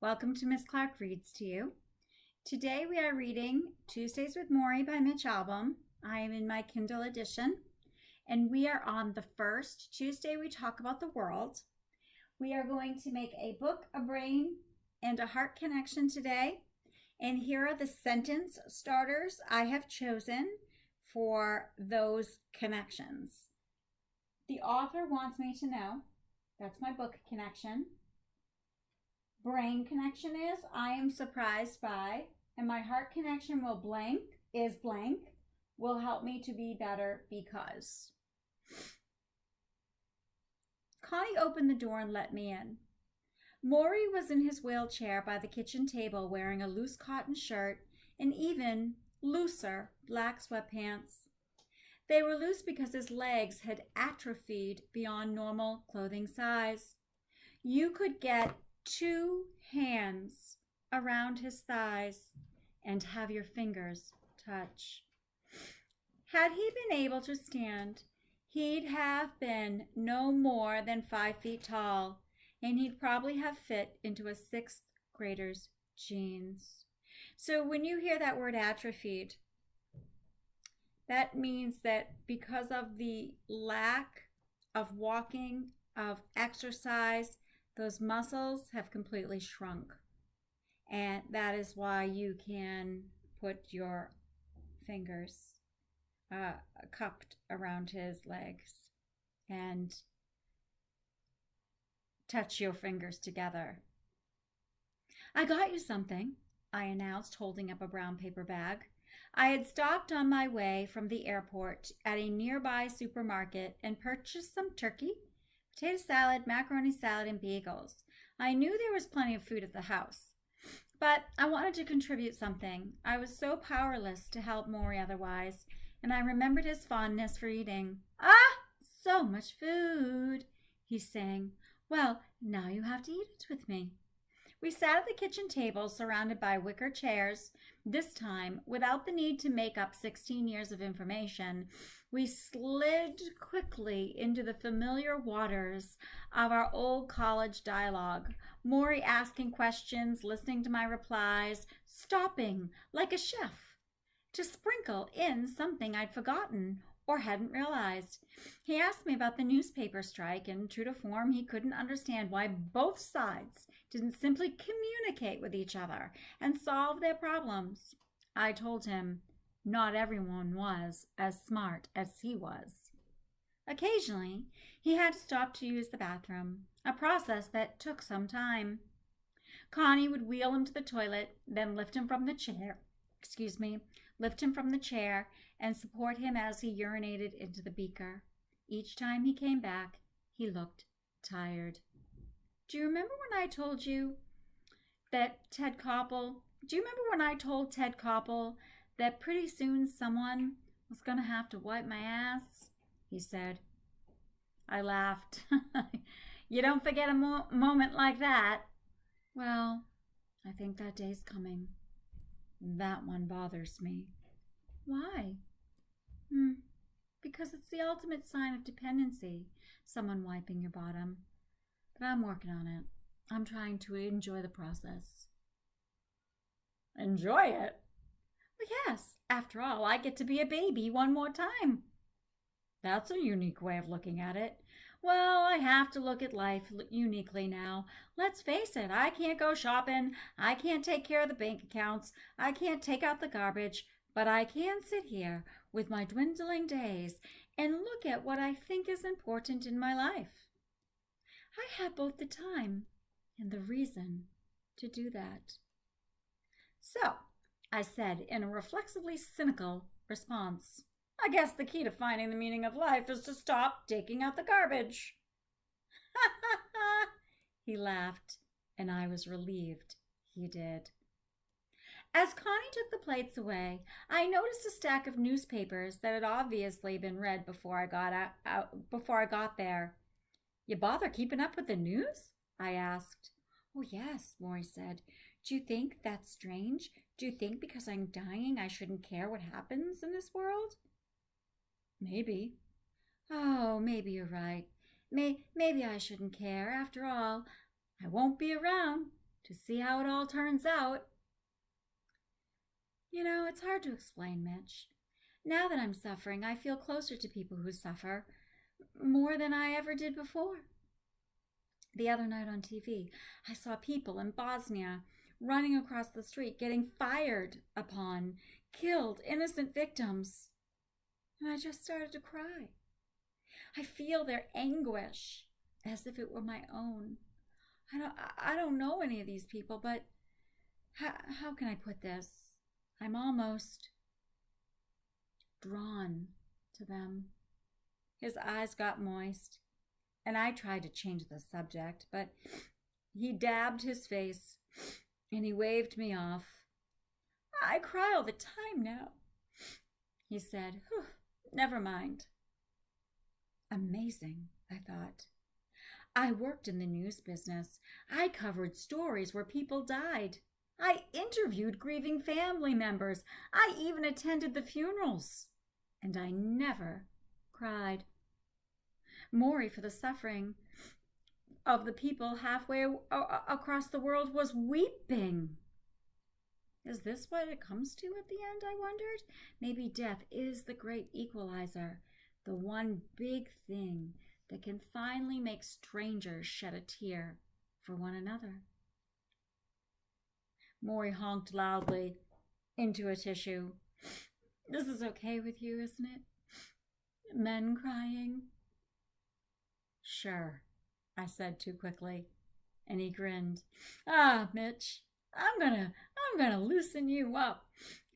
Welcome to Miss Clark Reads to You. Today we are reading Tuesdays with Maury by Mitch Albom. I am in my Kindle edition, and we are on the first Tuesday we talk about the world. We are going to make a book, a brain, and a heart connection today. And here are the sentence starters I have chosen for those connections. The author wants me to know, that's my book connection. Brain connection is I am surprised by, and my heart connection will help me to be better because. Connie opened the door and let me in. Maury was in his wheelchair by the kitchen table wearing a loose cotton shirt and even looser black sweatpants. They were loose because his legs had atrophied beyond normal clothing size. You could get 2 hands around his thighs and have your fingers touch. Had he been able to stand, he'd have been no more than 5 feet tall, and he'd probably have fit into a 6th grader's jeans. So when you hear that word atrophied, that means that because of the lack of walking, of exercise, those muscles have completely shrunk. And that is why you can put your fingers cupped around his legs and touch your fingers together. I got you something, I announced, holding up a brown paper bag. I had stopped on my way from the airport at a nearby supermarket and purchased some turkey, potato salad, macaroni salad, and bagels. I knew there was plenty of food at the house, but I wanted to contribute something. I was so powerless to help Maury otherwise, and I remembered his fondness for eating. Ah, so much food, he sang. Well, now you have to eat it with me. We sat at the kitchen table surrounded by wicker chairs. This time, without the need to make up 16 years of information, we slid quickly into the familiar waters of our old college dialogue, Maury asking questions, listening to my replies, stopping like a chef to sprinkle in something I'd forgotten or hadn't realized. He asked me about the newspaper strike, and true to form, he couldn't understand why both sides didn't simply communicate with each other and solve their problems. I told him not everyone was as smart as he was. Occasionally, he had to stop to use the bathroom, a process that took some time. Connie would wheel him to the toilet, then lift him from the chair and support him as he urinated into the beaker. Each time he came back, he looked tired. Do you remember when I told Ted Koppel that pretty soon someone was going to have to wipe my ass? He said. I laughed. You don't forget a moment like that. Well, I think that day's coming. That one bothers me. Why? Because it's the ultimate sign of dependency, someone wiping your bottom. But I'm working on it. I'm trying to enjoy the process. Enjoy it? Well, yes. After all, I get to be a baby one more time. That's a unique way of looking at it. Well, I have to look at life uniquely now. Let's face it, I can't go shopping. I can't take care of the bank accounts. I can't take out the garbage. But I can sit here with my dwindling days and look at what I think is important in my life. I have both the time and the reason to do that. So, I said in a reflexively cynical response, I guess the key to finding the meaning of life is to stop taking out the garbage. Ha ha ha! He laughed, and I was relieved he did. As Connie took the plates away, I noticed a stack of newspapers that had obviously been read before I got there. You bother keeping up with the news? I asked. Oh, yes, Maury said. Do you think that's strange? Do you think because I'm dying I shouldn't care what happens in this world? Maybe. Oh, maybe you're right. Maybe I shouldn't care. After all, I won't be around. to see how it all turns out. You know, it's hard to explain, Mitch. Now that I'm suffering, I feel closer to people who suffer more than I ever did before. The other night on TV, I saw people in Bosnia running across the street, getting fired upon, killed, innocent victims. And I just started to cry. I feel their anguish as if it were my own. I don't know any of these people, but how can I put this? I'm almost drawn to them. His eyes got moist, and I tried to change the subject, but he dabbed his face and he waved me off. I cry all the time now, he said. Never mind. Amazing, I thought. I worked in the news business. I covered stories where people died. I interviewed grieving family members. I even attended the funerals. And I never cried. Maury, for the suffering of the people halfway across the world, was weeping. Is this what it comes to at the end, I wondered? Maybe death is the great equalizer, the one big thing that can finally make strangers shed a tear for one another. Maury honked loudly into a tissue. This is okay with you, isn't it? Men crying? Sure, I said too quickly, and he grinned. Ah, Mitch, I'm gonna loosen you up.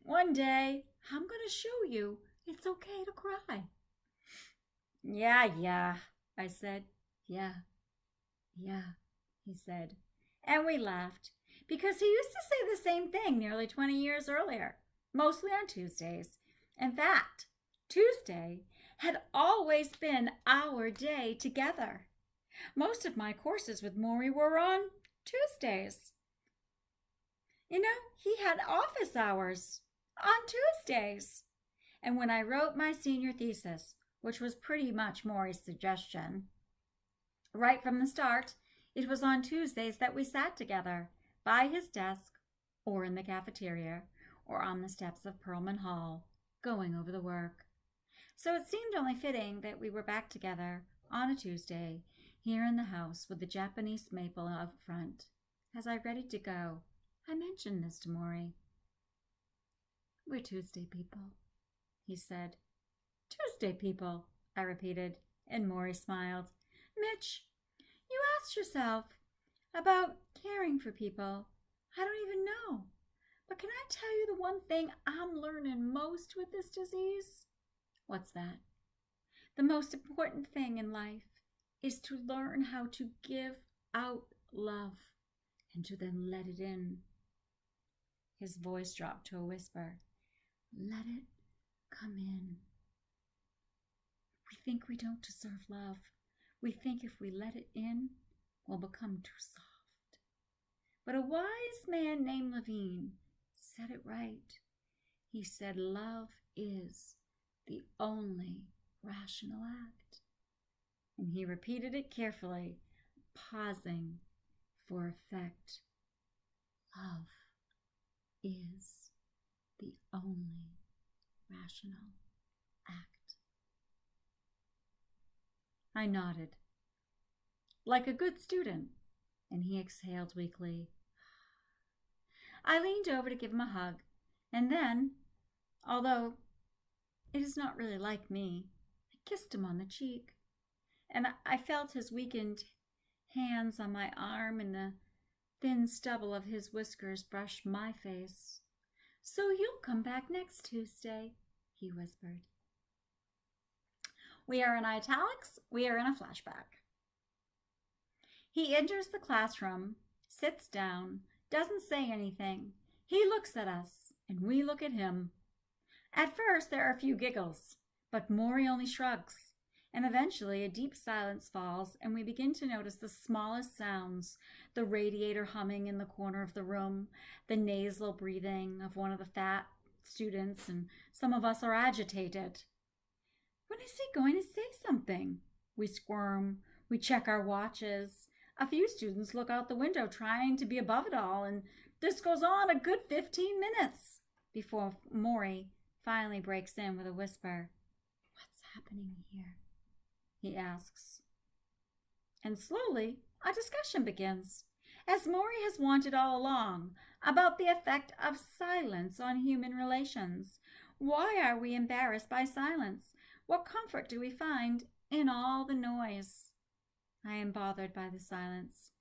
One day, I'm gonna show you it's okay to cry. Yeah, I said. Yeah, he said. And we laughed, because he used to say the same thing nearly 20 years earlier, mostly on Tuesdays. In fact, Tuesday had always been our day together. Most of my courses with Maury were on Tuesdays. You know, he had office hours on Tuesdays. And when I wrote my senior thesis, which was pretty much Maury's suggestion, right from the start, it was on Tuesdays that we sat together, by his desk, or in the cafeteria, or on the steps of Perlman Hall, going over the work. So it seemed only fitting that we were back together on a Tuesday, here in the house with the Japanese maple out front. As I ready to go, I mentioned this to Maury. We're Tuesday people, he said. Tuesday people, I repeated, and Maury smiled. Mitch, you asked yourself about caring for people. I don't even know. But can I tell you the one thing I'm learning most with this disease? What's that? The most important thing in life is to learn how to give out love and to then let it in. His voice dropped to a whisper. Let it come in. We think we don't deserve love. We think if we let it in, we'll become too soft. But a wise man named Levine said it right. He said love is the only rational act. And he repeated it carefully, pausing for effect. Love is the only rational act. I nodded, like a good student, and he exhaled weakly. I leaned over to give him a hug, and then, although it is not really like me, I kissed him on the cheek, and I felt his weakened hands on my arm and the thin stubble of his whiskers brush my face. So you'll come back next Tuesday, he whispered. We are in italics. We are in a flashback. He enters the classroom, sits down, doesn't say anything. He looks at us, and we look at him. At first, there are a few giggles, but Maury only shrugs, and eventually a deep silence falls, and we begin to notice the smallest sounds, the radiator humming in the corner of the room, the nasal breathing of one of the fat students, and some of us are agitated. When is he going to say something? We squirm. We check our watches. A few students look out the window trying to be above it all, and this goes on a good 15 minutes before Maury finally breaks in with a whisper. What's happening here? He asks. And slowly, a discussion begins, as Maury has wanted all along, about the effect of silence on human relations. Why are we embarrassed by silence? What comfort do we find in all the noise? I am bothered by the silence.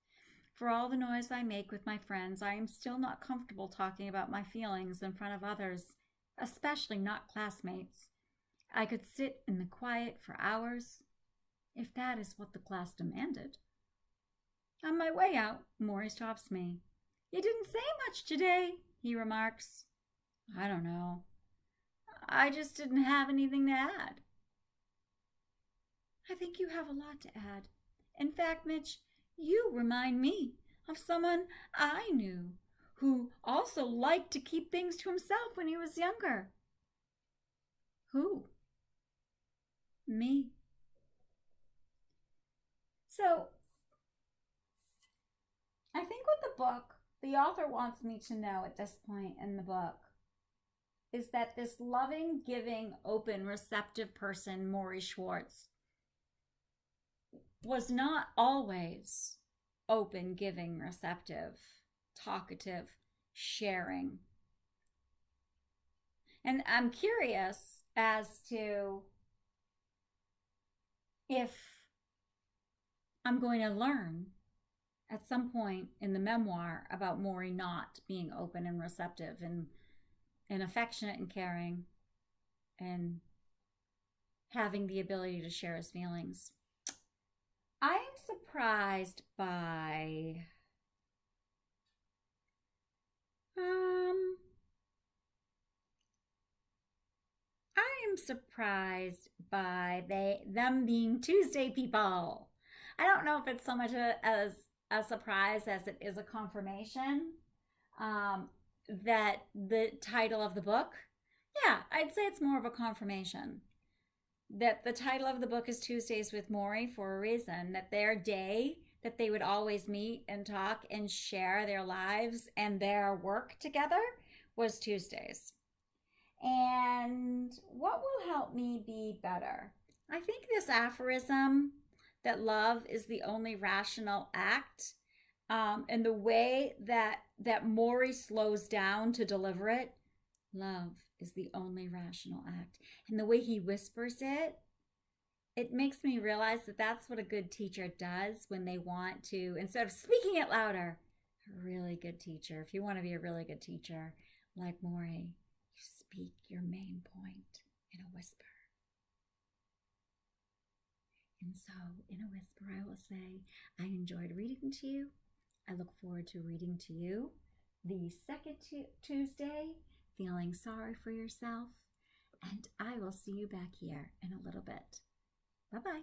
For all the noise I make with my friends, I am still not comfortable talking about my feelings in front of others, especially not classmates. I could sit in the quiet for hours, if that is what the class demanded. On my way out, Maury stops me. You didn't say much today, he remarks. I don't know. I just didn't have anything to add. I think you have a lot to add. In fact, Mitch, you remind me of someone I knew who also liked to keep things to himself when he was younger. Who? Me. So, I think what the author wants me to know at this point in the book is that this loving, giving, open, receptive person, Maury Schwartz, was not always open, giving, receptive, talkative, sharing. And I'm curious as to if I'm going to learn at some point in the memoir about Maury not being open and receptive and affectionate and caring and having the ability to share his feelings. I am surprised by them being Tuesday people. I don't know if it's so much as a surprise as it is a confirmation that the title of the book, yeah, I'd say it's more of a confirmation that the title of the book is Tuesdays with Maury for a reason, that their day that they would always meet and talk and share their lives and their work together was Tuesdays. And what will help me be better? I think this aphorism that love is the only rational act, and the way that Maury slows down to deliver it, love is the only rational act. And the way he whispers it, it makes me realize that that's what a good teacher does when they want to, instead of speaking it louder, a really good teacher, if you want to be a really good teacher, like Maury, you speak your main point in a whisper. And so, in a whisper, I will say, I enjoyed reading to you. I look forward to reading to you the second Tuesday, feeling sorry for yourself. And I will see you back here in a little bit. Bye-bye.